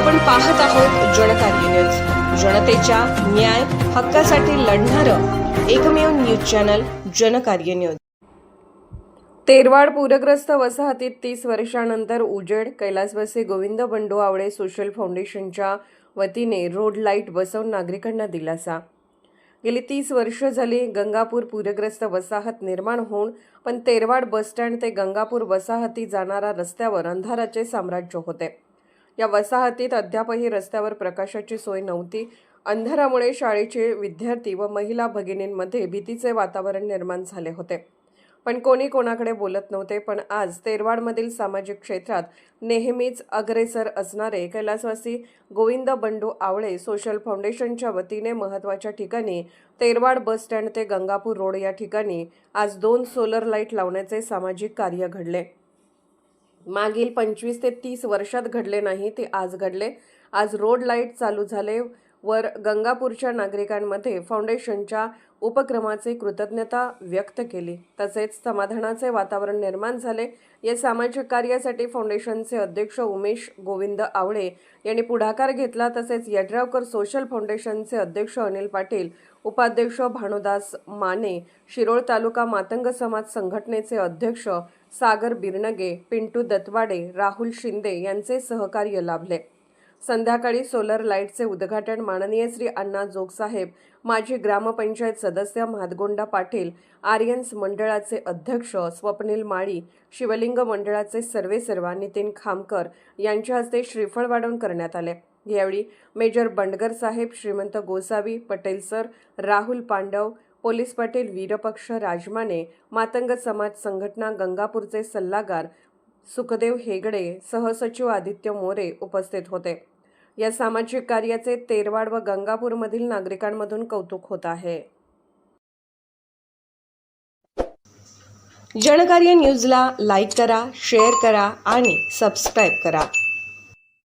आपण पाहत आहोत जनकार्य न्यूज, जनतेच्या न्याय हक्कासाठी लढणारं एकमेव news channel Janakarya news. Terwad पूरग्रस्त वसाहतीत 30 वर्षांनंतर उजेड। कैलासवासी गोविंद बंडू आवळे सोशल फाउंडेशनच्या वतीने रोड लाईट बसवून नागरिकांना दिलासा। गेली 30 वर्ष झाली गंगापूर पूरग्रस्त वसाहत निर्माण होऊन, पण तेरवाड बसस्टँड ते गंगापूर वसाहती जाणाऱ्या रस्त्यावर अंधाराचे साम्राज्य होते। या वसाहतीत अद्यापही रस्त्यावर प्रकाशाची सोय नव्हती। अंधारामुळे शाळेचे विद्यार्थी व महिला भगिनींमध्ये भीतीचे वातावरण निर्माण झाले होते, पण कोणी कोणाकडे बोलत नव्हते। पण आज तेरवाडमधील सामाजिक क्षेत्रात नेहमीच अग्रेसर असणारे कैलासवासी गोविंद बंडू आवळे सोशल फाउंडेशनच्या वतीने महत्त्वाच्या ठिकाणी तेरवाड बस स्टँड ते गंगापूर रोड या ठिकाणी आज 2 सोलर लाईट लावण्याचे सामाजिक कार्य घडले। मागील 25 ते 30 वर्षात घडले नाही, ते आज घडले। आज रोड लाईट चालू झाले वर गंगापूरच्या नागरिकांमध्ये फाउंडेशनच्या उपक्रमाचे कृतज्ञता व्यक्त केली, तसेच समाधानाचे वातावरण निर्माण झाले। या सामाजिक कार्यासाठी फाउंडेशनचे अध्यक्ष उमेश गोविंद आवळे यांनी पुढाकार घेतला। तसेच यड्रावकर सोशल फाउंडेशनचे अध्यक्ष अनिल पाटील, उपाध्यक्ष भानुदास माने, शिरोळ तालुका मातंग समाज संघटनेचे अध्यक्ष सागर बिरनगे, पिंटू दत्वाडे, राहुल शिंदे यांचे सहकार्य लाभले। संध्याकाळी सोलर लाईटचे उद्घाटन माननीय श्री अण्णा जोगसाहेब, माजी ग्रामपंचायत सदस्य म्हादगोंडा पाटील, आर्यन्स मंडळाचे अध्यक्ष स्वप्नील माळी, शिवलिंग मंडळाचे सर्वेसर्वा नितीन खामकर यांच्या हस्ते श्रीफळ वाढवून करण्यात आले। यावेळी मेजर बंडगर साहेब, श्रीमंत गोसावी, पटेल सर, राहुल पांडव, पोलीस पाटील वीरपक्ष राजमाने, मातंग समाज संघटना गंगापूरचे सल्लागार सुखदेव हेगडे, सहसचिव आदित्य मोरे उपस्थित होते। या सामाजिक कार्याचे तेरवाड व गंगापूरमधील नागरिकांमधून कौतुक होत आहे। जनकार्य न्यूजला लाईक करा, शेअर करा आणि सबस्क्राईब करा।